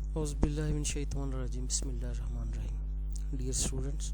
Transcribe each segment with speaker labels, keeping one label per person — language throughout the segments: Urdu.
Speaker 1: Auzubillahiminash-shaytanir-rajim. Bismillahir-rahmanir-rahim. Dear students,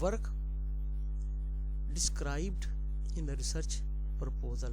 Speaker 1: work described in the research proposal।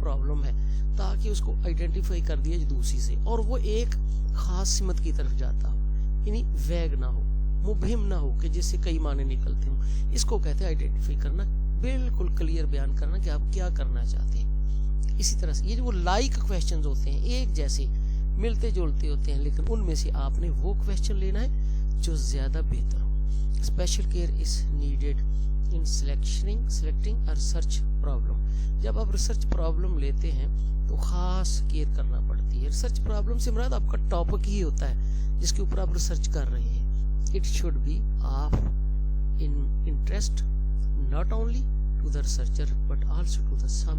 Speaker 1: Problem ہے، تاکہ اس کو آئیڈینٹیفائی کر دیا جائے دوسری سے، اور وہ ایک خاص سمت کی طرف جاتا ہو، یعنی ویگ نہ ہو، مبہم نہ ہو کہ جس سے کئی معنی نکلتے ہوں. اس کو کہتے ہیں آئیڈینٹیفائی کرنا، بالکل کلیئر بیان کرنا کہ آپ کیا کرنا چاہتے ہیں. اسی طرح سے یہ جو لائک کویسچنز ہوتے ہیں، ایک جیسے ملتے جلتے ہوتے ہیں، لیکن ان میں سے آپ نے وہ کویسچن لینا ہے جو زیادہ بہتر ہو. Special care is needed in selecting a research problem. جب آپ ریسرچ پرابلم لیتے ہیں تو خاص کیئر کرنا پڑتی ہے. ریسرچ پرابلم سے مراد آپ کا ٹاپک ہی ہوتا ہے جس کے اوپر آپ ریسرچ کر رہے ہیں. It should be of interest not only to the researcher but also to the some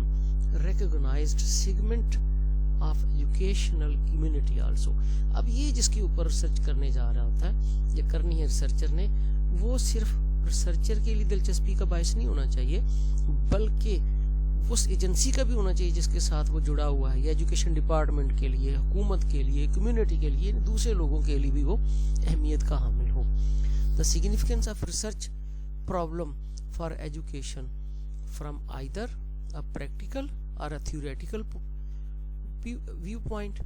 Speaker 1: recognized segment of educational community also. اب یہ جس کے اوپر ریسرچ کرنے جا رہا ہوتا ہے یا کرنی ہے ریسرچر نے، وہ صرف ریسرچر کے لیے دلچسپی کا باعث نہیں ہونا چاہیے، بلکہ اس ایجنسی کا بھی ہونا چاہیے جس کے ساتھ وہ جڑا ہوا ہے، یا ایجوکیشن ڈپارٹمنٹ کے لیے، حکومت کے لیے، کمیونٹی کے لیے، دوسرے لوگوں کے لیے بھی وہ اہمیت کا حامل ہو. The significance of research problem for education from either a practical or a theoretical viewpoint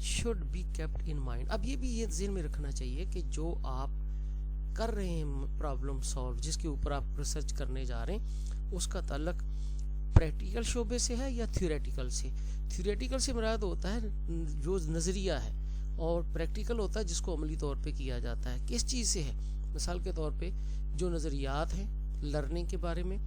Speaker 1: should be kept in mind. اب یہ بھی یہ ذہن میں رکھنا چاہیے کہ جو آپ کر رہے ہیں پرابلم سالو، جس کے اوپر آپ ریسرچ کرنے جا رہے ہیں، اس کا تعلق پریکٹیکل شعبے سے ہے یا تھیوریٹیکل سے. تھیوریٹیکل سے مراد ہوتا ہے جو نظریہ ہے، اور پریکٹیکل ہوتا ہے جس کو عملی طور پہ کیا جاتا ہے. کس چیز سے ہے؟ مثال کے طور پہ جو نظریات ہیں لرننگ کے بارے میں،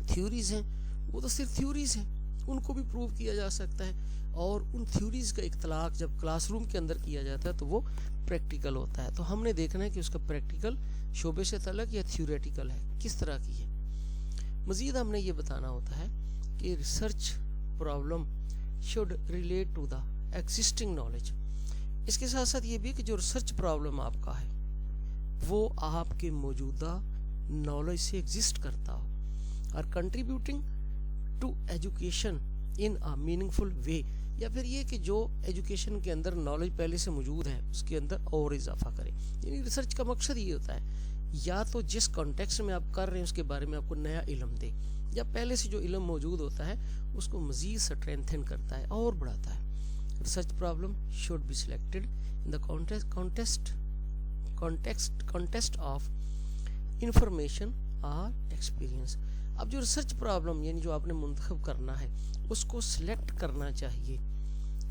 Speaker 1: تھیوریز ہیں، وہ تو صرف تھیوریز ہیں، ان کو بھی پروو کیا جا سکتا ہے، اور ان تھیوریز کا اطلاق جب کلاس روم کے اندر کیا جاتا ہے تو وہ پریکٹیکل ہوتا ہے. تو ہم نے دیکھنا ہے کہ اس کا پریکٹیکل شعبے سے تعلق یا تھیوریٹیکل ہے، کس طرح کی ہے. مزید ہم نے یہ بتانا ہوتا ہے کہ research problem should relate to the existing knowledge. اس کے ساتھ ساتھ یہ بھی کہ جو ریسرچ پرابلم آپ کا ہے وہ آپ کے موجودہ نالج سے ایگزسٹ کرتا ہو، اور contributing to education in a meaningful way, یا پھر یہ کہ جو ایجوکیشن کے اندر نالج پہلے سے موجود ہے اس کے اندر اور اضافہ کرے. یعنی ریسرچ کا مقصد یہ ہوتا ہے یا تو جس کانٹیکسٹ میں آپ کر رہے ہیں اس کے بارے میں آپ کو نیا علم دے، یا پہلے سے جو علم موجود ہوتا ہے اس کو مزید اسٹرینتھن کرتا ہے اور بڑھاتا ہے. Research problem should be selected in the context of information اور ایکسپیرینس. اب جو ریسرچ پرابلم یعنی جو آپ نے منتخب کرنا ہے اس کو سلیکٹ کرنا چاہیے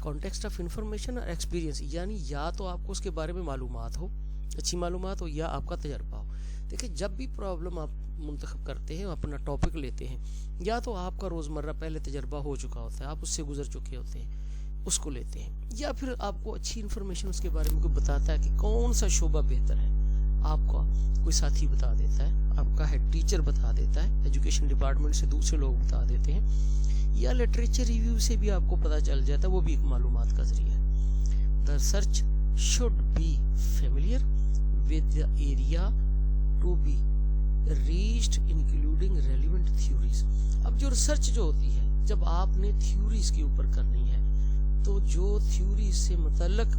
Speaker 1: کانٹیکسٹ آف انفارمیشن اور ایکسپیرینس، یعنی یا تو آپ کو اس کے بارے میں معلومات ہو، اچھی معلومات ہو، یا آپ کا تجربہ ہو. دیکھیں جب بھی پرابلم آپ منتخب کرتے ہیں، اپنا ٹاپک لیتے ہیں، یا تو آپ کا روزمرہ پہلے تجربہ ہو چکا ہوتا ہے، آپ اس سے گزر چکے ہوتے ہیں، اس کو لیتے ہیں، یا پھر آپ کو اچھی انفارمیشن اس کے بارے میں کوئی بتاتا ہے کہ کون سا شعبہ بہتر ہے، آپ کو کوئی ساتھی بتا دیتا ہے، آپ کا ہیڈ ٹیچر بتا دیتا ہے، ایجوکیشن ڈپارٹمنٹ سے دوسرے لوگ بتا دیتے ہیں، یا لٹریچر ریویو سے بھی آپ کو پتہ چل جاتا ہے، وہ بھی ایک معلومات کا ذریعہ ہے. The research should be familiar with the area to be reached including relevant theories. اب جو ریسرچ جو ہوتی ہے، جب آپ نے تھیوریز کے اوپر کرنی ہے تو جو تھیوری سے متعلق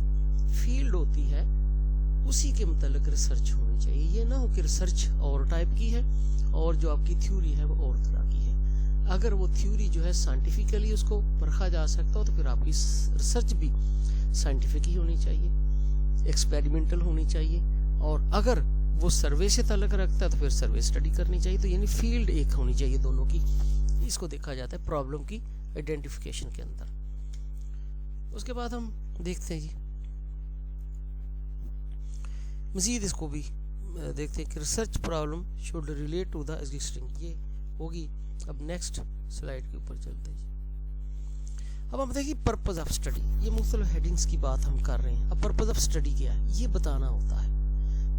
Speaker 1: فیلڈ ہوتی ہے اسی کے متعلق ریسرچ ہونی چاہیے. یہ نہ ہو کہ ریسرچ اور ٹائپ کی ہے اور جو آپ کی تھیوری ہے وہ اور طرح کی ہے. اگر وہ تھیوری جو ہے سائنٹیفکلی اس کو پرکھا جا سکتا ہو تو پھر آپ کی ریسرچ بھی سائنٹیفک ہی ہونی چاہیے، ایکسپیریمنٹل ہونی چاہیے، اور اگر وہ سروے سے تعلق رکھتا ہے تو پھر سروے اسٹڈی کرنی چاہیے. تو یعنی فیلڈ ایک ہونی چاہیے دونوں کی. اس کو دیکھا جاتا ہے پرابلم کی آئیڈینٹیفیکیشن کے اندر. اس کے بعد ہم دیکھتے ہیں جی مزید اس کو بھی دیکھتے ہیں کہ research problem should relate to the existing. یہ ہوگی اب نیکسٹ سلائیڈ کے اوپر چلتے ہیں جی. اب ہم دیکھیں پرپز آف اسٹڈی. یہ مختلف ہیڈنگس کی بات ہم کر رہے ہیں. اب پرپز آف اسٹڈی کیا ہے یہ بتانا ہوتا ہے.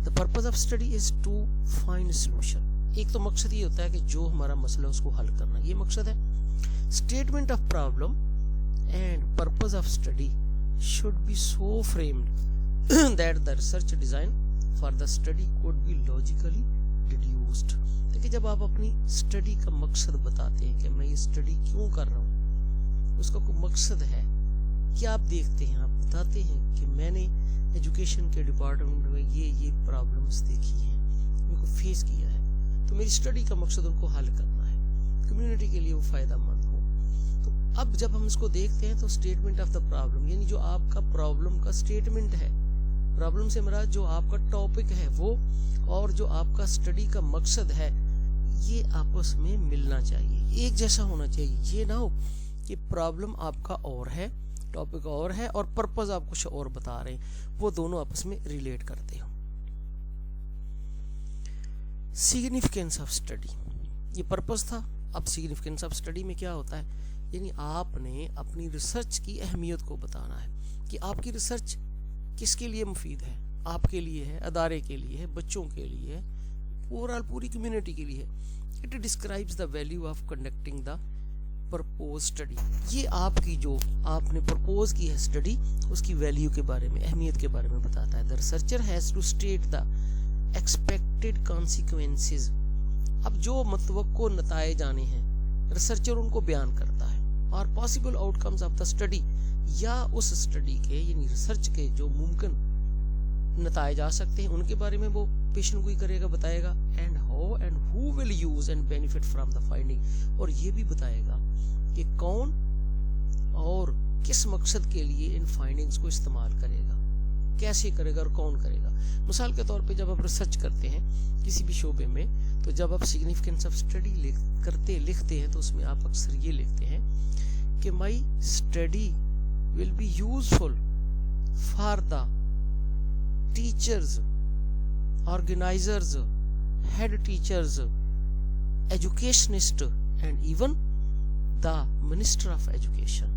Speaker 1: The purpose of study is to find solution. ایک تو مقصد یہ ہوتا ہے کہ جو ہمارا مسئلہ اس کو حل کرنا، یہ مقصد ہے. Statement of problem and purpose of study should be so framed that the research design for the study could be logically deduced. دیکھیں جب آپ اپنی اسٹڈی کا مقصد بتاتے ہیں کہ میں یہ اسٹڈی کیوں کر رہا ہوں، اس کا کوئی مقصد ہے، کیا آپ دیکھتے ہیں، آپ بتاتے ہیں کہ میں نے ایجوکیشن کے ڈپارٹمنٹ میں یہ پرابلمس دیکھی ہیں، ان کو فیس کیا ہے، تو میری اسٹڈی کا مقصد ان کو حل کرنا ہے، کمیونٹی کے لیے وہ فائدہ مند ہو. تو اب جب ہم اس کو دیکھتے ہیں تو اسٹیٹمنٹ آف دا پرابلم یعنی جو آپ کا پرابلم کا اسٹیٹمنٹ ہے، پرابلم سے مراد جو آپ کا ٹاپک ہے وہ اور جو آپ کا اسٹڈی کا مقصد ہے یہ آپس میں ملنا چاہیے، ایک جیسا ہونا چاہیے. یہ نہ ہو کہ پرابلم آپ کا اور ہے، ٹاپک اور ہے اور پرپز آپ کچھ اور بتا رہے ہیں، وہ دونوں آپس میں ریلیٹ کرتے ہو. سگنیفیکینس آف اسٹڈی، یہ پرپز تھا. اب سگنیفیکینس آف اسٹڈی میں کیا ہوتا ہے، یعنی آپ نے اپنی ریسرچ کی اہمیت کو بتانا ہے کہ آپ کی ریسرچ کس کے لیے مفید ہے، آپ کے لیے ہے، ادارے کے لیے ہے، بچوں کے لیے ہے، اوور آل پوری کمیونٹی کے لیے. It describes the value of conducting the propose study. یہ آپ کی جو آپ نے پرپوز کی ہے اسٹڈی اس کی ویلیو کے بارے میں، اہمیت کے بارے میں بتاتا ہے. The researcher has to state the expected consequences. اب جو متوقع نتائج آنے ہیں ریسرچر ان کو بیان کرتا ہے، اور possible out comes of the study, یا اس اسٹڈی کے یعنی ریسرچ کے جو ممکن نتائج آ سکتے ہیں ان کے بارے میں وہ پیشن گوئی کرے گا، بتائے گا. And how and who will use and benefit from the finding, اور یہ بھی بتائے گا کہ کون اور کس مقصد کے لیے ان فائنڈنگز کو استعمال کرے گا، کیسے کرے گا اور کون کرے گا. مثال کے طور پہ جب آپ ریسرچ کرتے ہیں کسی بھی شعبے میں تو جب آپ سگنیفیکینس آف اسٹڈی لکھتے ہیں تو اس میں آپ اکثر یہ لکھتے ہیں کہ my study will be useful for the teachers, organizers, head teachers, educationist and even the minister of education.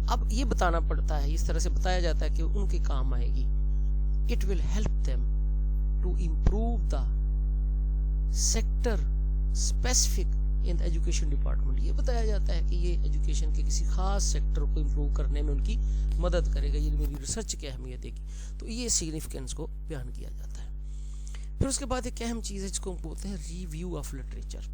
Speaker 1: اب یہ بتانا پڑتا ہے، اس طرح سے بتایا جاتا ہے کہ ان کے کام آئے گی. It will help them to improve the sector specific in education department. یہ بتایا جاتا ہے کہ یہ ایجوکیشن کے کسی خاص سیکٹر کو امپروو کرنے میں ان کی مدد کرے گا، یہ میری ریسرچ کی اہمیت ہے. تو یہ سگنیفیکینس کو بیان کیا جاتا ہے. پھر اس کے بعد ایک اہم چیز ہے جس کو ہم بولتے ہیں review of literature.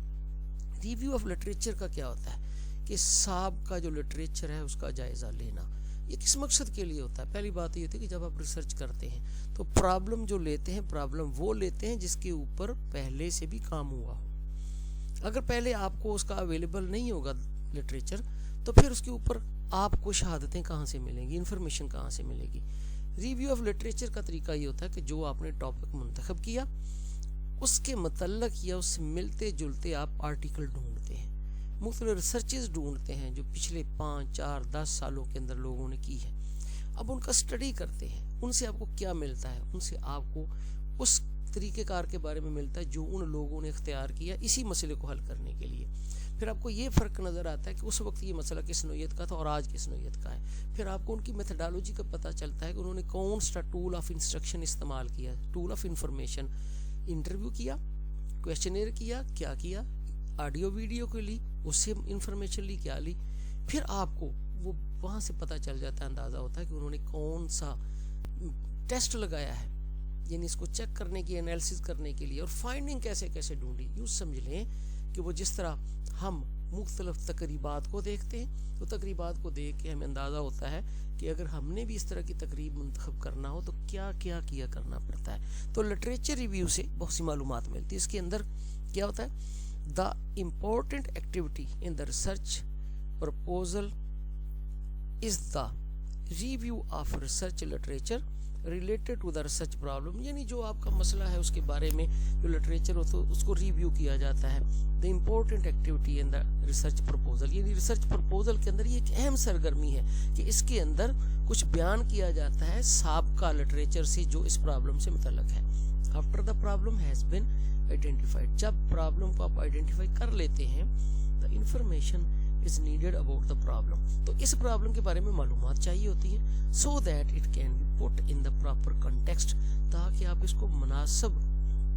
Speaker 1: Review of literature کا کیا ہوتا ہے کہ سابقہ جو لٹریچر ہے اس کا جائزہ لینا. یہ کس مقصد کے لیے ہوتا ہے؟ پہلی بات یہ ہوتی ہے کہ جب آپ ریسرچ کرتے ہیں تو پرابلم جو لیتے ہیں، پرابلم وہ لیتے ہیں جس کے اوپر پہلے سے بھی کام ہوا ہو. اگر پہلے آپ کو اس کا اویلیبل نہیں ہوگا لٹریچر تو پھر اس کے اوپر آپ کو شہادتیں کہاں سے ملیں گی، انفارمیشن کہاں سے ملے گی. ریویو آف لٹریچر کا طریقہ یہ ہوتا ہے کہ جو آپ نے ٹاپک منتخب کیا اس کے متعلق یا اس سے ملتے جلتے آپ آرٹیکل ڈھونڈتے ہیں، مختلف ریسرچز ڈھونڈتے ہیں جو پچھلے 5، 4، 10 سالوں کے اندر لوگوں نے کی ہے. اب ان کا اسٹڈی کرتے ہیں، ان سے آپ کو کیا ملتا ہے، ان سے آپ کو اس طریقہ کار کے بارے میں ملتا ہے جو ان لوگوں نے اختیار کیا اسی مسئلے کو حل کرنے کے لیے. پھر آپ کو یہ فرق نظر آتا ہے کہ اس وقت یہ مسئلہ کس نوعیت کا تھا اور آج کس نوعیت کا ہے. پھر آپ کو ان کی میتھڈالوجی کا پتہ چلتا ہے کہ انہوں نے کون سا ٹول آف انسٹرکشن استعمال کیا، ٹول آف انفارمیشن. انٹرویو کیا، کویشچنئر کیا، آڈیو ویڈیو کو لی، اس سے انفارمیشن لی، کیا لی. پھر آپ کو وہ وہاں سے پتہ چل جاتا ہے، اندازہ ہوتا ہے کہ انہوں نے کون سا ٹیسٹ لگایا ہے، یعنی اس کو چیک کرنے کی، انالیسس کرنے کے لیے، اور فائنڈنگ کیسے ڈھونڈی. یوں سمجھ لیں کہ وہ جس طرح ہم مختلف تقریبات کو دیکھتے ہیں تو تقریبات کو دیکھ کے ہمیں اندازہ ہوتا ہے کہ اگر ہم نے بھی اس طرح کی تقریب منتخب کرنا ہو تو کیا کرنا پڑتا ہے. تو لٹریچر ریویو سے بہت سی معلومات ملتی ہے. اس کے اندر کیا ہوتا ہے، the important activity in the research proposal is the review of research literature related to the research problem. یعنی جو آپ کا مسئلہ ہے اس کے بارے میں جو لٹریچر ہو تو اس کو ریویو کیا جاتا ہے. The important activity in the research proposal, یعنی ریسرچ پرپوزل کے اندر یہ ایک اہم سرگرمی ہے کہ اس کے اندر کچھ بیان کیا جاتا ہے سابقہ لٹریچر سے جو اس پرابلم سے متعلق ہے. After the problem has been identified, جب پرابلم کو آپ آئیڈینٹیفائی کر لیتے ہیں the information is needed about the problem. تو اس پرابلم کے بارے میں معلومات چاہیے ہوتی ہیں so that it can be put in the proper context، تاکہ آپ اس کو مناسب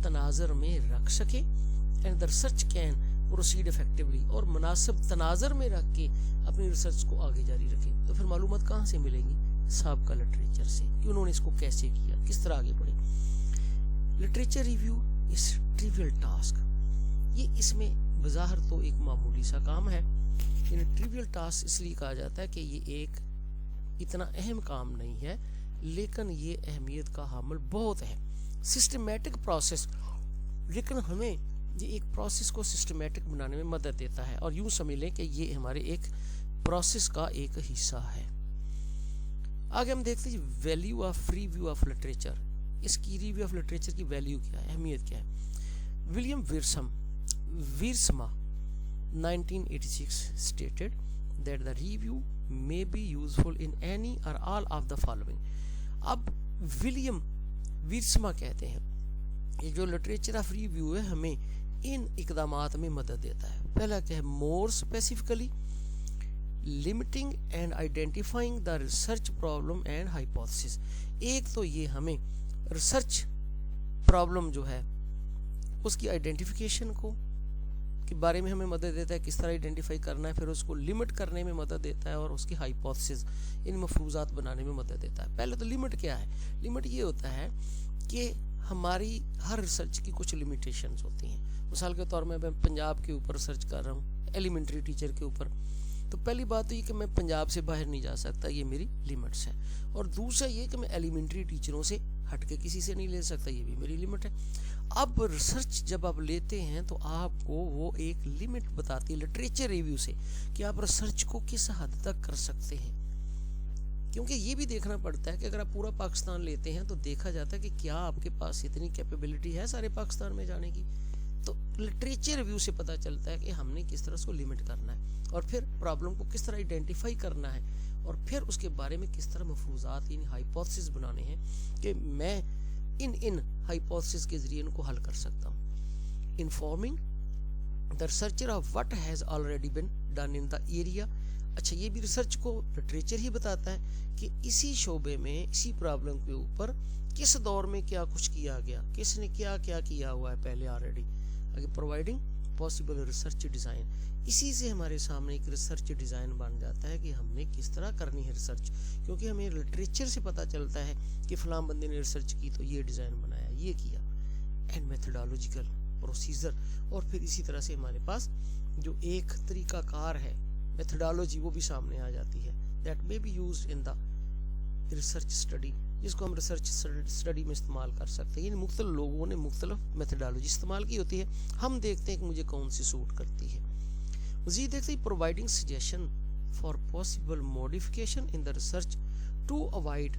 Speaker 1: تناظر میں رکھ سکیں. and the research can proceed effectively، اور مناسب تناظر میں رکھ کے اپنی ریسرچ کو آگے جاری رکھیں. تو پھر معلومات کہاں سے ملیں گی؟ سابقہ لٹریچر سے کہ انہوں نے اس کو کیسے کیا، کس طرح آگے بڑھے. Literature review is trivial task، یہ اس میں بظاہر تو ایک معمولی سا کام ہے، یعنی ٹریویل ٹاسک اس لیے کہا جاتا ہے کہ یہ ایک اتنا اہم کام نہیں ہے، لیکن یہ اہمیت کا حامل بہت ہے. سسٹمیٹک پروسیس، لیکن ہمیں یہ ایک پروسیس کو سسٹمیٹک بنانے میں مدد دیتا ہے، اور یوں سمجھ لیں کہ یہ ہمارے ایک پروسیس کا ایک حصہ ہے۔ آگے ہم دیکھتے ہیں value of review of literature. اس کی ریویو آف لٹریچر کی ویلیو کیا ہے، اہمیت کیا ہے؟ William Wiersma 1986 stated that the review may be useful in any or all of the following۔ اب ولیم ویرسما کہتے ہیں یہ جو لٹریچر آف ریویو ہے ہمیں ان اقدامات میں مدد دیتا ہے۔ پہلا کیا ہے، more specifically limiting and identifying the research problem and hypothesis۔ ایک تو یہ ہمیں ریسرچ پرابلم جو ہے اس کی آئیڈینٹیفیکیشن کو کے بارے میں ہمیں مدد دیتا ہے، کس طرح آئیڈینٹیفائی کرنا ہے، پھر اس کو لمٹ کرنے میں مدد دیتا ہے، اور اس کی ہائپوتھیسز ان مفروضات بنانے میں مدد دیتا ہے۔ پہلے تو لمٹ کیا ہے؟ لمٹ یہ ہوتا ہے کہ ہماری ہر ریسرچ کی کچھ لمیٹیشنز ہوتی ہیں۔ مثال کے طور میں پنجاب کے اوپر ریسرچ کر رہا ہوں، ایلیمنٹری ٹیچر کے اوپر، تو پہلی بات تو یہ کہ میں پنجاب سے باہر نہیں جا سکتا، یہ میری لمٹس ہے، اور دوسرا یہ کہ میں ایلیمنٹری ٹیچروں سے ہٹ کے کسی سے نہیں لے سکتا، یہ بھی میری لمٹ ہے۔ اب ریسرچ جب آپ لیتے ہیں تو آپ کو وہ ایک لمٹ بتاتی ہے لٹریچر ریویو سے کہ آپ ریسرچ کو کس حد تک کر سکتے ہیں، کیونکہ یہ بھی دیکھنا پڑتا ہے کہ اگر آپ پورا پاکستان لیتے ہیں تو دیکھا جاتا ہے کہ کیا آپ کے پاس اتنی کیپیبلٹی ہے سارے پاکستان میں جانے کی۔ تو لٹریچر ریویو سے پتہ چلتا ہے کہ ہم نے کس طرح اس کو لمٹ کرنا ہے، اور پھر پرابلم کو کس طرح آئیڈینٹیفائی کرنا ہے، اور پھر اس کے بارے میں کس طرح مفروضات یعنی ہائپوتھیسز بنانے ہیں کہ میں ان ہائپوتھیسز کے ذریعے ان کو حل کر سکتا ہوں۔ Informing the researcher of what has already been done in the area. اچھا، یہ بھی ریسرچ کو لٹریچر ہی بتاتا ہے کہ اسی شعبے میں اسی پرابلم کے اوپر کس دور میں کیا کچھ کیا گیا، کس نے کیا کیا کیا ہوا ہے پہلے already. Providing possible research design, اسی سے ہمارے سامنے ایک ریسرچ ڈیزائن بن جاتا ہے کہ ہم نے کس طرح کرنی ہے ریسرچ، کیونکہ ہمیں لٹریچر سے پتہ چلتا ہے کہ فلاں بندے نے ریسرچ کی تو یہ ڈیزائن بنایا، یہ کیا۔ اینڈ میتھڈالوجیکل پروسیجر، اور پھر اسی طرح سے ہمارے پاس جو ایک طریقہ کار ہے میتھڈالوجی وہ بھی سامنے آ جاتی ہے، that may be used in the research study, جس کو ہم ریسرچ اسٹڈی میں استعمال کر سکتے ہیں۔ یعنی مختلف لوگوں نے مختلف میتھڈالوجی استعمال کی ہوتی ہے، ہم دیکھتے ہیں کہ مجھے کون سی سوٹ کرتی ہے۔ مزید دیکھتے ہیں providing suggestion for possible modification in the research to avoid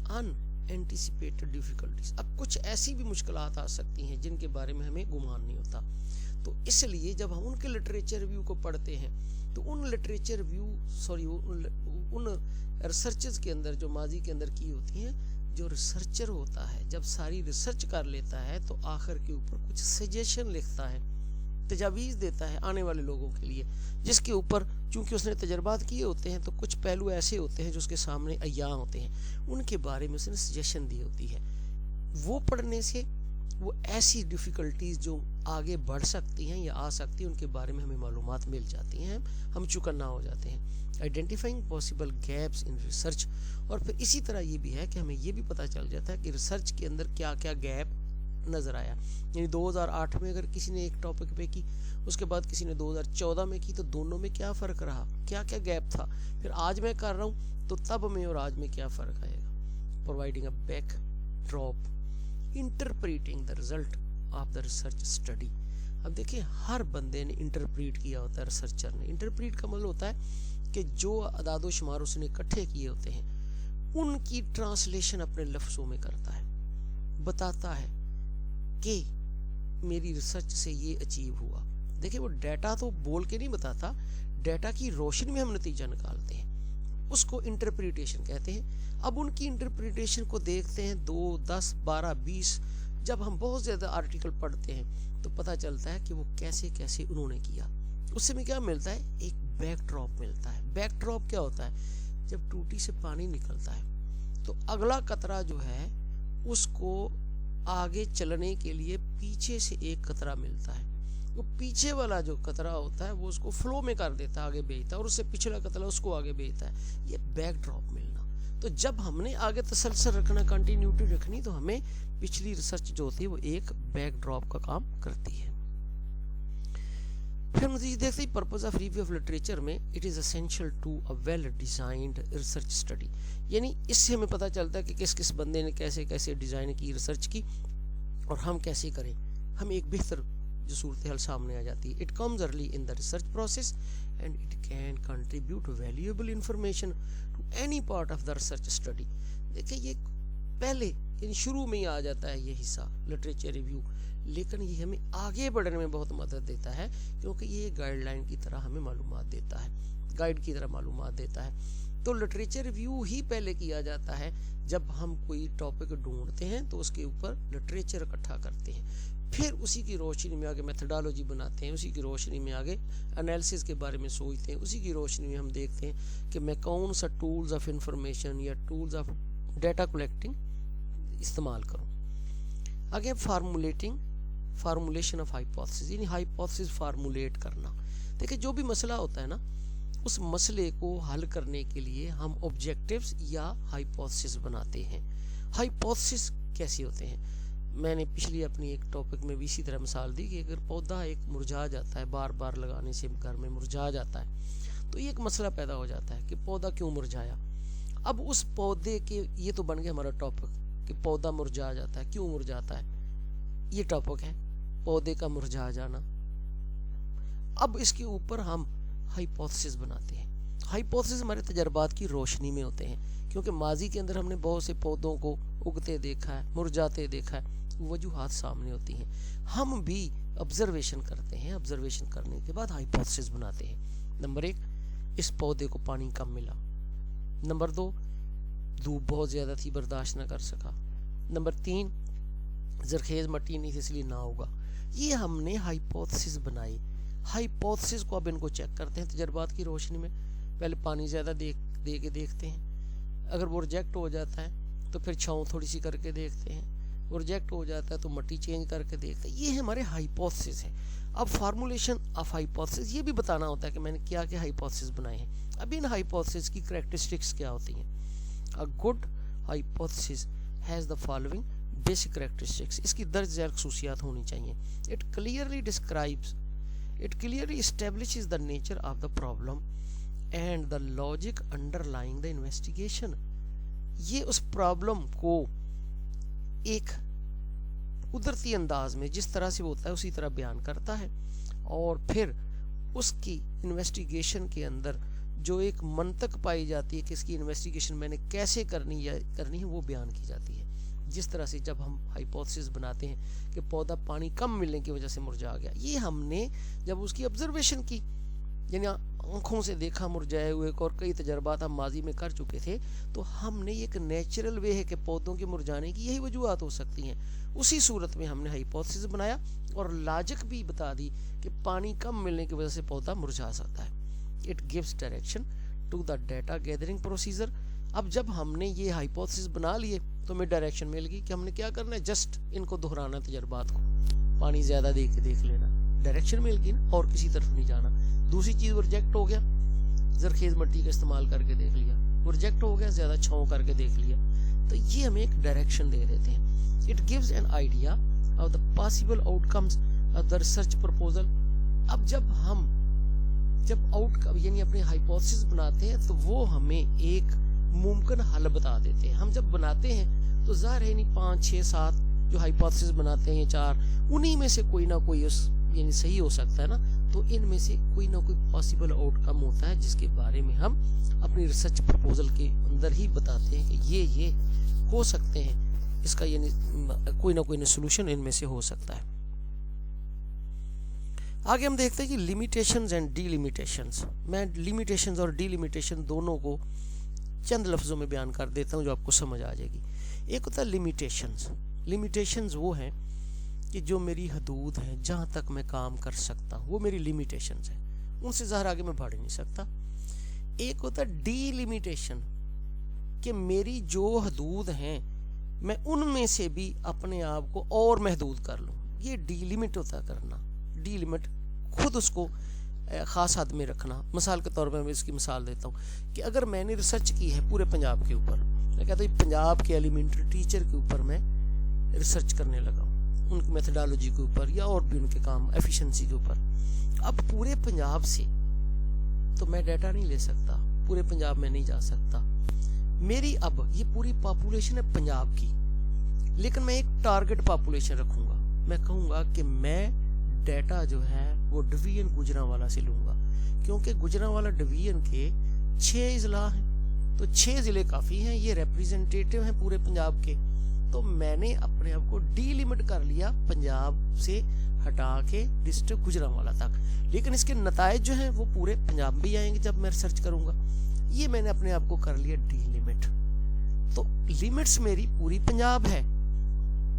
Speaker 1: unanticipated difficulties. اب کچھ ایسی بھی مشکلات آ سکتی ہیں جن کے بارے میں ہمیں گمان نہیں ہوتا، تو اس لیے جب ہم ان کے لٹریچر ریویو کو پڑھتے ہیں تو ان لٹریچر ان ریسرچز کے اندر جو ماضی کے اندر کی ہوتی ہیں، جو ریسرچر ہوتا ہے جب ساری ریسرچ کر لیتا ہے تو آخر کے اوپر کچھ سجیشن لکھتا ہے، تجاویز دیتا ہے آنے والے لوگوں کے لیے، جس کے اوپر چونکہ اس نے تجربات کیے ہوتے ہیں تو کچھ پہلو ایسے ہوتے ہیں جو اس کے سامنے عیاں ہوتے ہیں، ان کے بارے میں اس نے سجیشن دی ہوتی ہے۔ وہ پڑھنے سے وہ ایسی ڈیفیکلٹیز جو آگے بڑھ سکتی ہیں یا آ سکتی ہیں ان کے بارے میں ہمیں معلومات مل جاتی ہیں، ہم چوکنا ہو جاتے ہیں۔ Identifying possible gaps in research, اور پھر اسی طرح یہ بھی ہے کہ ہمیں یہ بھی پتہ چل جاتا ہے کہ ریسرچ کے اندر کیا کیا گیپ نظر آیا۔ یعنی 2008 میں اگر کسی نے ایک ٹاپک پہ کی، اس کے بعد کسی نے 2014 میں کی، تو دونوں میں کیا فرق رہا، کیا کیا گیپ تھا، پھر آج میں کر رہا ہوں تو تب میں اور آج میں کیا فرق آئے گا۔ Providing a backdrop, interpreting the result of the research study. اب دیکھیں ہر بندے نے انٹرپریٹ کیا ہوتا ہے، ریسرچر نے۔ انٹرپریٹ کا مطلب ہوتا ہے کہ جو اعداد و شمار اس نے اکٹھے کیے ہوتے ہیں ان کی ٹرانسلیشن اپنے لفظوں میں کرتا ہے، بتاتا ہے کہ میری ریسرچ سے یہ اچیو ہوا۔ دیکھیں وہ ڈیٹا تو بول کے نہیں بتاتا، ڈیٹا کی روشنی میں ہم نتیجہ نکالتے ہیں، اس کو انٹرپریٹیشن کہتے ہیں۔ اب ان کی انٹرپریٹیشن کو دیکھتے ہیں 2, 10, 12, 20، جب ہم بہت زیادہ آرٹیکل پڑھتے ہیں تو پتہ چلتا ہے کہ وہ کیسے کیسے انہوں نے کیا۔ اس سے میں کیا ملتا ہے، ایک بیک ڈراپ ملتا ہے۔ بیک ڈراپ کیا ہوتا ہے، جب ٹوٹی سے پانی نکلتا ہے تو اگلا قطرہ جو ہے اس کو آگے چلنے کے لیے پیچھے سے ایک قطرہ ملتا ہے، وہ پیچھے والا جو قطرہ ہوتا ہے وہ اس کو فلو میں کر دیتا ہے، آگے بھیجتا ہے، اور اس سے پچھلا قطرہ اس کو آگے بھیجتا ہے۔ یہ بیک ڈراپ ملنا۔ تو جب ہم نے آگے تسلسل رکھنا، کنٹینیوٹی رکھنی، تو ہمیں پچھلی ریسرچ جو ہوتی ہے وہ ایک بیک ڈراپ کا کام کرتی ہے۔ پھر مزید دیکھتے ہیں purpose of review of literature میں it is essential to a well designed research study, یعنی اس سے ہمیں پتہ چلتا ہے کہ کس کس بندے نے کیسے کیسے ڈیزائن کی ریسرچ کی اور ہم کیسے کریں، ہم ایک بہتر جو صورتحال سامنے آ جاتی ہے. It comes early in the research process and it can contribute valuable information to any part of the research study. دیکھیں یہ پہلے یعنی شروع میں ہی آ جاتا ہے یہ حصہ لٹریچر ریویو, لیکن یہ ہمیں آگے بڑھنے میں بہت مدد دیتا ہے کیونکہ یہ گائیڈ لائن کی طرح ہمیں معلومات دیتا ہے, گائیڈ کی طرح معلومات دیتا ہے. تو لٹریچر ریویو ہی پہلے کیا جاتا ہے جب ہم کوئی ٹاپک ڈھونڈتے ہیں تو اس کے اوپر لٹریچر اکٹھا کرتے ہیں, پھر اسی کی روشنی میں آگے میتھڈالوجی بناتے ہیں, اسی کی روشنی میں آگے انالیسس کے بارے میں سوچتے ہیں, اسی کی روشنی میں ہم دیکھتے ہیں کہ میں کون سا ٹولز آف انفارمیشن یا ٹولز آف ڈیٹا کلیکٹنگ استعمال کروں. آگے فارمولیشن آف ہائپوتھیسز, یعنی ہائپوتھیسز فارمولیٹ کرنا. دیکھیں جو بھی مسئلہ ہوتا ہے نا, اس مسئلے کو حل کرنے کے لیے ہم آبجیکٹیوز یا ہائپوتھیسز بناتے ہیں. ہائپوتھیسز کیسے ہوتے ہیں؟ میں نے پچھلی اپنی ایک ٹاپک میں بھی اسی طرح مثال دی کہ اگر پودا ایک مرجھا جاتا ہے, بار بار لگانے سے گھر میں مرجھا جاتا ہے, تو یہ ایک مسئلہ پیدا ہو جاتا ہے کہ پودا کیوں مرجھایا. اب اس پودے کے یہ تو بن گیا ہمارا ٹاپک کہ پودا مرجھا جاتا ہے, کیوں مرجھاتا ہے, یہ ٹاپک ہے پودے کا مرجھا جانا. اب اس کے اوپر ہم ہائپوتھیسز بناتے ہیں. ہائپوتھیسز ہمارے تجربات کی روشنی میں ہوتے ہیں کیونکہ ماضی کے اندر ہم نے بہت سے پودوں کو اگتے دیکھا ہے, مرجھاتے دیکھا ہے, وجوہات سامنے ہوتی ہیں. ہم بھی آبزرویشن کرتے ہیں, آبزرویشن کرنے کے بعد ہائپوتھیسز بناتے ہیں. نمبر 1, اس پودے کو پانی کم ملا. نمبر 2, دھوپ بہت زیادہ تھی, برداشت نہ کر سکا. نمبر 3, زرخیز مٹی نہیں تھی اس لیے نہ ہوگا. یہ ہم نے ہائپوتھیسز بنائی. ہائپوتھیسز کو اب ان کو چیک کرتے ہیں تجربات کی روشنی میں. پہلے پانی زیادہ دے کے دیکھتے ہیں, اگر وہ ریجیکٹ ہو جاتا ہے تو پھر چھاؤں تھوڑی سی کر کے دیکھتے ہیں, وہ ریجیکٹ ہو جاتا ہے تو مٹی چینج کر کے دیکھتے ہیں. یہ ہمارے ہائپوتھیسز ہیں. اب فارمولیشن آف ہائپوتھیسز یہ بھی بتانا ہوتا ہے کہ میں نے کیا کیا ہائپوتھیسز بنائے ہیں. اب ان ہائپوتھیسز کی کریکٹرسٹکس کیا ہوتی ہیں؟ A good hypothesis has the following basic characteristics. اس کی درج ذیل خصوصیات ہونی چاہیے. It clearly establishes the nature of the problem and the logic underlying the investigation. یہ اس پرابلم کو ایک قدرتی انداز میں جس طرح سے ہوتا ہے اسی طرح بیان کرتا ہے, اور پھر اس کی انویسٹیگیشن کے اندر جو ایک منطق پائی جاتی ہے کہ اس کی انویسٹیگیشن میں نے کیسے کرنی ہے وہ بیان کی جاتی ہے. جس طرح سے جب ہم ہائپوتھیسز بناتے ہیں کہ پودا پانی کم ملنے کی وجہ سے مرجھا گیا, یہ ہم نے جب اس کی آبزرویشن کی, یعنی آنکھوں سے دیکھا مرجھائے ہوئے کو, اور کئی تجربات ہم ماضی میں کر چکے تھے, تو ہم نے ایک نیچرل وے ہے کہ پودوں کے مرجھانے کی یہی وجوہات ہو سکتی ہیں. اسی صورت میں ہم نے ہائپوتھیسز بنایا اور لاجک بھی بتا دی کہ پانی کم ملنے کی وجہ سے پودا مرجھا سکتا ہے. It gives direction to the data gathering procedure. اب جب ہم نے یہ ہائپوتھیسز بنا لیے تو ہمیں ڈائریکشن مل گئی کہ ہم نے کیا کرنا ہے, جسٹ ان کو دہرانا, تجربات کو پانی زیادہ دے کے دیکھ لینا, ڈائریکشن مل گئی نا, اور کسی طرف نہیں جانا. دوسری چیز وہ ریجیکٹ ہو گیا, زرخیز مٹی کا استعمال کر کے دیکھ لیا, وہ ریجیکٹ ہو گیا, زیادہ چھاؤں کر کے دیکھ لیا, تو یہ ہمیں ایک ڈائریکشن دے دیتے ہیں. It gives an idea of the possible outcomes of the research proposal. اب جب یعنی اپنے ہائپوتھیسز بناتے ہیں تو وہ ہمیں ایک ممکن حل بتا دیتے ہیں. ہم جب بناتے ہیں تو ظاہر ہے نہیں 5 6 7 جو ہائپوتھیسز بناتے ہیں 4, انہی میں سے کوئی نہ کوئی یعنی صحیح ہو سکتا ہے نا, تو ان میں سے کوئی نہ کوئی پاسبل آؤٹ کم ہوتا ہے جس کے بارے میں ہم اپنی ریسرچ پرپوزل کے اندر ہی بتاتے ہیں کہ یہ ہو سکتے ہیں, اس کا یعنی کوئی نہ کوئی سولوشن ان میں سے ہو سکتا ہے. آگے ہم دیکھتے ہیں کہ لیمیٹیشنز اینڈ ڈی لیمیٹیشنز. میں لیمیٹیشنز اور ڈی لیمیٹیشن دونوں کو چند لفظوں میں بیان کر دیتا ہوں جو آپ کو سمجھ آ جائے گی. ایک ہوتا ہے لیمیٹیشنز. لیمیٹیشنز وہ ہیں کہ جو میری حدود ہیں, جہاں تک میں کام کر سکتا ہوں وہ میری لیمیٹیشنز ہیں, ان سے ظاہر آگے میں بڑھ نہیں سکتا. ایک ہوتا ہے ڈی لیمیٹیشن کہ میری جو حدود ہیں میں ان میں سے بھی اپنے آپ کو اور محدود کر لوں. یہ ڈی لیمٹ ہوتا ہے کرنا. ڈی لیمٹ خود اس کو خاص حد میں رکھنا. مثال کے طور پر میں اس کی مثال دیتا ہوں کہ اگر میں نے ریسرچ کی ہے پورے پنجاب کے اوپر, میں کہتا ہوں پنجاب کے ایلیمنٹری ٹیچر کے اوپر میں ریسرچ کرنے لگا ہوں, ان کی میتھڈالوجی کے اوپر یا اور بھی ان کے کام ایفیشنسی کے اوپر. اب پورے پنجاب سے تو میں ڈیٹا نہیں لے سکتا, پورے پنجاب میں نہیں جا سکتا. میری اب یہ پوری پاپولیشن ہے پنجاب کی, لیکن میں ایک ٹارگٹ پاپولیشن رکھوں گا. میں کہوں گا کہ میں ڈیٹا جو ہے وہ ڈویژن گوجرانوالا سے لوں گا، کیونکہ گوجرانوالا ڈویژن کے 6 اضلاع ہیں، تو 6 ضلع کافی ہیں، یہ ریپریزنٹیٹیو ہیں پورے پنجاب کے. تو میں نے اپنے آپ کو ڈی لیمٹ کر لیا پنجاب سے ہٹا کے ڈسٹرکٹ گوجرانوالا تک، لیکن اس کے نتائج جو ہیں وہ پورے پنجاب بھی آئیں گے جب میں ریسرچ کروں گا. یہ میں نے اپنے آپ کو کر لیا ڈی لیمٹ. تو لیمٹس میری پوری پنجاب ہے،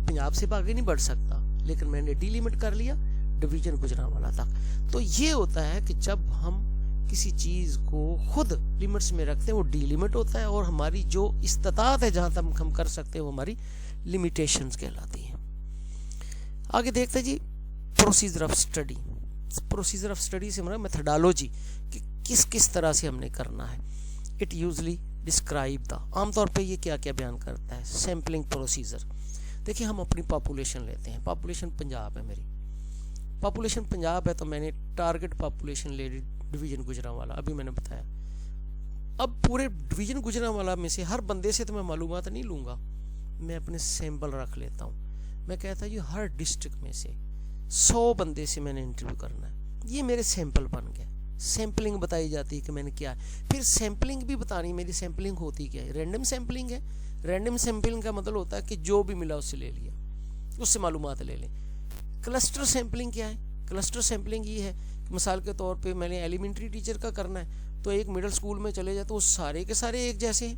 Speaker 1: پنجاب سے آگے نہیں بڑھ سکتا، لیکن میں نے ڈی لیمٹ کر لیا ڈویژن گوجرانوالا تک. تو یہ ہوتا ہے کہ جب ہم کسی چیز کو خود لیمٹس میں رکھتے ہیں وہ ڈی لیمٹ ہوتا ہے، اور ہماری جو استطاعت ہے جہاں تک ہم کر سکتے ہیں وہ ہماری لیمیٹیشنز کہلاتی ہیں. آگے دیکھتے ہیں جی procedure of study. Procedure of study سے ہمارا میتھڈالوجی کہ کس طرح سے ہم نے کرنا ہے. اٹ یوزلی ڈسکرائب دا، عام طور پہ یہ کیا بیان کرتا ہے. Sampling procedure. دیکھیں ہم اپنی پاپولیشن لیتے ہیں، پاپولیشن پنجاب ہے، میری پاپولیشن پنجاب ہے، تو میں نے ٹارگٹ پاپولیشن لے لی ڈویژن گوجرانوالا، ابھی میں نے بتایا. اب پورے ڈویژن گوجرانوالا میں سے ہر بندے سے تو میں معلومات نہیں لوں گا، میں اپنے سیمپل رکھ لیتا ہوں. میں کہتا ہوں یہ ہر ڈسٹرکٹ میں سے 100 بندے سے میں نے انٹرویو کرنا ہے، یہ میرے سیمپل بن گئے. سیمپلنگ بتائی جاتی ہے کہ میں نے کیا ہے. پھر سیمپلنگ بھی بتانی، میری سیمپلنگ ہوتی کیا ہے. رینڈم سیمپلنگ ہے. رینڈم سیمپلنگ کا مطلب ہوتا ہے کہ جو بھی ملا اس سے لے لیا، اس سے معلومات لے لیں. کلسٹر سیمپلنگ کیا ہے؟ کلسٹر سیمپلنگ یہ ہے کہ مثال کے طور پہ میں نے ایلیمنٹری ٹیچر کا کرنا ہے، تو ایک مڈل سکول میں چلے جائے تو وہ سارے کے سارے ایک جیسے ہیں،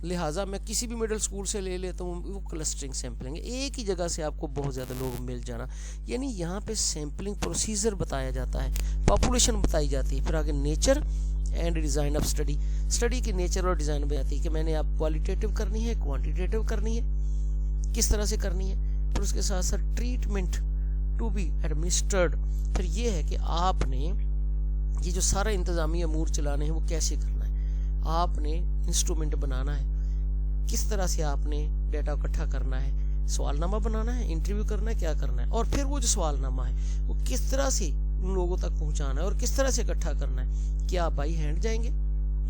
Speaker 1: لہٰذا میں کسی بھی مڈل سکول سے لے لیتا ہوں، وہ کلسٹرنگ سیمپلنگ ہے. ایک ہی جگہ سے آپ کو بہت زیادہ لوگ مل جانا، یعنی یہاں پہ سیمپلنگ پروسیجر بتایا جاتا ہے، پاپولیشن بتائی جاتی ہے. پھر آگے nature and design of study. Study کی نیچر اور ڈیزائن بتاتی ہے کہ میں نے آپ کوالٹیٹیو کرنی ہے، کوانٹیٹیو کرنی ہے، کس طرح سے کرنی ہے. پھر اس کے ساتھ ساتھ ٹریٹمنٹ ٹو بی ایڈمنسٹرڈ. پھر یہ ہے کہ آپ نے یہ جو سارا انتظامی امور چلانے ہیں وہ کیسے کرنا ہے. آپ نے انسٹرومنٹ بنانا ہے، کس طرح سے آپ نے ڈیٹا اکٹھا کرنا ہے، سوال نامہ بنانا ہے، انٹرویو کرنا ہے، کیا کرنا ہے. اور پھر وہ جو سوال نامہ ہے وہ کس طرح سے ان لوگوں تک پہنچانا ہے اور کس طرح سے اکٹھا کرنا ہے. کیا آپ بائی ہینڈ جائیں گے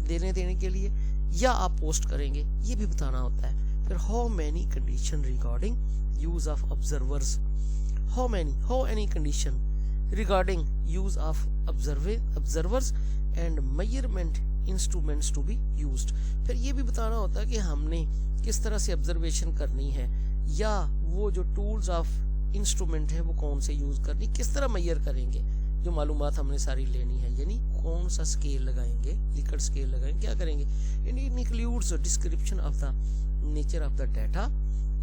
Speaker 1: دینے کے لیے یا آپ پوسٹ کریں گے، یہ بھی بتانا ہوتا ہے. پھر how many condition regarding use of observers. How any condition regarding use of observers and measurement instruments to be used. پھر یہ بھی بتانا ہوتا ہے کہ ہم نے کس طرح سے observation کرنی ہے، یا وہ جو tools of instrument ہے وہ کون سے یوز کرنی، کس طرح میئر کریں گے. جو معلومات ہم نے ساری لینی ہے، یعنی کون سا اسکیل لگائیں گے، لیکٹ اسکیل لگائیں گے، کیا کریں گے. It includes a description of the nature of the data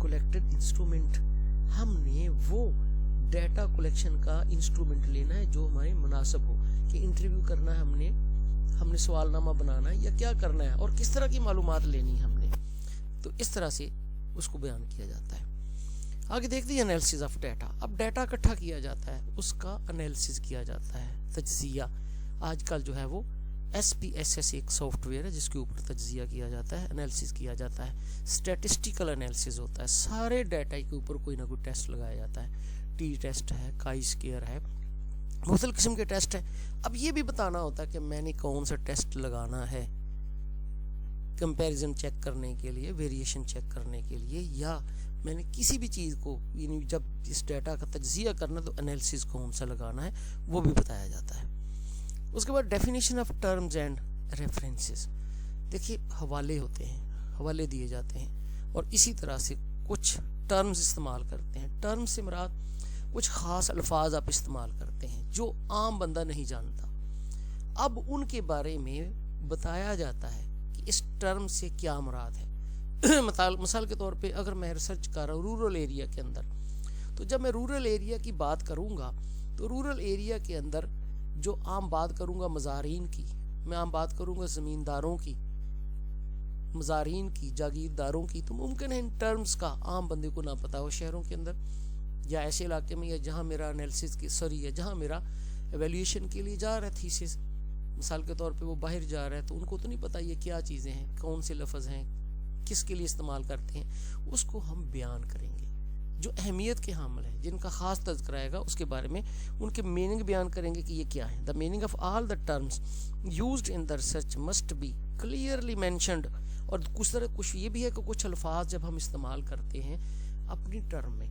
Speaker 1: collected instrument. ہم نے وہ ڈیٹا کلیکشن کا انسٹرومنٹ لینا ہے جو ہمارے مناسب ہو، کہ انٹرویو کرنا ہے ہم نے سوال نامہ بنانا ہے یا کیا کرنا ہے، اور کس طرح کی معلومات لینی ہے ہم نے. تو اس طرح سے اس کو بیان کیا جاتا ہے. آگے دیکھتے ہیں انالیسس آف ڈیٹا. اب ڈیٹا اکٹھا کیا جاتا ہے، اس کا انالیسس کیا جاتا ہے، تجزیہ. آج کل جو ہے وہ SPSS ایک سافٹ ویئر ہے جس کے اوپر تجزیہ کیا جاتا ہے، انالیسس کیا جاتا ہے. اسٹیٹسٹیکل انالیسس ہوتا ہے، سارے ڈیٹا کے اوپر کوئی نہ کوئی ٹیسٹ لگایا جاتا ہے. ٹی ٹیسٹ ہے، کائی اسکیئر ہے، مختلف قسم کے ٹیسٹ ہیں. اب یہ بھی بتانا ہوتا ہے کہ میں نے کون سا ٹیسٹ لگانا ہے، کمپیریزن چیک کرنے کے لیے، ویریشن چیک کرنے کے لیے، یا میں نے کسی بھی چیز کو، یعنی جب اس ڈیٹا کا تجزیہ کرنا تو انالیسس کون سا لگانا ہے وہ بھی بتایا جاتا ہے. اس کے بعد definition of terms and references. دیکھیے حوالے ہوتے ہیں، حوالے دیے جاتے ہیں، اور اسی طرح سے کچھ ٹرمز استعمال کرتے ہیں. ٹرمز سے مراد کچھ خاص الفاظ آپ استعمال کرتے ہیں جو عام بندہ نہیں جانتا. اب ان کے بارے میں بتایا جاتا ہے کہ اس ٹرم سے کیا مراد ہے. مثال کے طور پہ اگر میں ریسرچ کر رہا ہوں رورل ایریا کے اندر، تو جب میں رورل ایریا کی بات کروں گا تو رورل ایریا کے اندر جو عام بات کروں گا مزارین کی، میں عام بات کروں گا زمینداروں کی، مزارین کی، جاگیرداروں کی، تو ممکن ہے ان ٹرمز کا عام بندے کو نہ پتا ہو. شہروں کے اندر یا ایسے علاقے میں، یا جہاں میرا انالیسس یا جہاں میرا ایویلیویشن کے لیے جا رہا ہے تھیسس، مثال کے طور پہ وہ باہر جا رہا ہے تو ان کو تو نہیں پتا یہ کیا چیزیں ہیں، کون سے لفظ ہیں، کس کے لیے استعمال کرتے ہیں. اس کو ہم بیان کریں گے. جو اہمیت کے حامل ہیں، جن کا خاص تذکرہ آئے گا، اس کے بارے میں ان کے میننگ بیان کریں گے کہ یہ کیا ہے. The meaning of all the terms used in the research must be clearly mentioned. اور کچھ یہ بھی ہے کہ کچھ الفاظ جب ہم استعمال کرتے ہیں اپنی ٹرم میں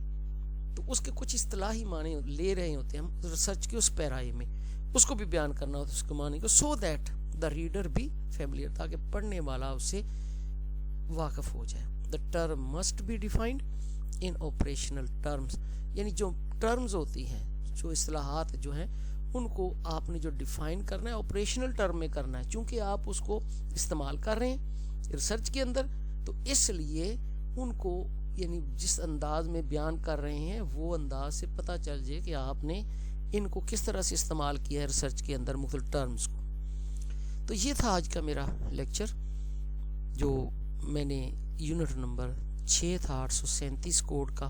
Speaker 1: تو اس کے کچھ اصطلاحی معنی لے رہے ہوتے ہیں ہم ریسرچ کے اس پیرائے میں، اس کو بھی بیان کرنا ہوتا ہے، اس کے معنی کو، سو دیٹ دا ریڈر بھی فیملیئر، تاکہ پڑھنے والا اس سے واقف ہو جائے. The term must be defined in operational terms, یعنی جو ٹرمز ہوتی ہیں، جو اصطلاحات جو ہیں ان کو آپ نے جو ڈیفائن کرنا ہے آپریشنل ٹرم میں کرنا ہے، چونکہ آپ اس کو استعمال کر رہے ہیں ریسرچ کے اندر، تو اس لیے ان کو یعنی جس انداز میں بیان کر رہے ہیں وہ انداز سے پتہ چل جائے کہ آپ نے ان کو کس طرح سے استعمال کیا ہے ریسرچ کے اندر مختلف ٹرمز کو. تو یہ تھا آج کا میرا لیکچر، جو میں نے یونٹ نمبر 6 تھا 837 کوڈ کا،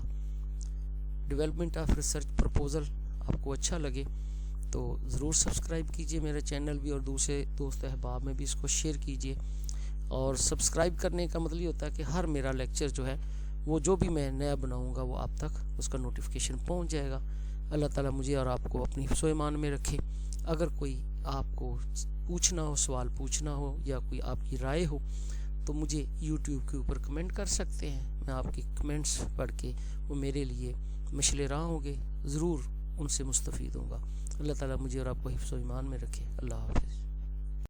Speaker 1: ڈیولپمنٹ آف ریسرچ پرپوزل. آپ کو اچھا لگے تو ضرور سبسکرائب کیجئے میرا چینل بھی، اور دوسرے دوست احباب میں بھی اس کو شیئر کیجئے. اور سبسکرائب کرنے کا مطلب یہ ہوتا ہے کہ ہر میرا لیکچر جو ہے وہ جو بھی میں نیا بناؤں گا وہ آپ تک اس کا نوٹیفیکیشن پہنچ جائے گا. اللہ تعالیٰ مجھے اور آپ کو اپنی حفظ و ایمان میں رکھے. اگر کوئی آپ کو پوچھنا ہو، سوال پوچھنا ہو، یا کوئی آپ کی رائے ہو تو مجھے یوٹیوب کے اوپر کمنٹ کر سکتے ہیں. میں آپ کی کمنٹس پڑھ کے وہ میرے لیے مشعل راہ ہوں گے، ضرور ان سے مستفید ہوں گا. اللہ تعالیٰ مجھے اور آپ کو حفظ و ایمان میں رکھے. اللہ حافظ.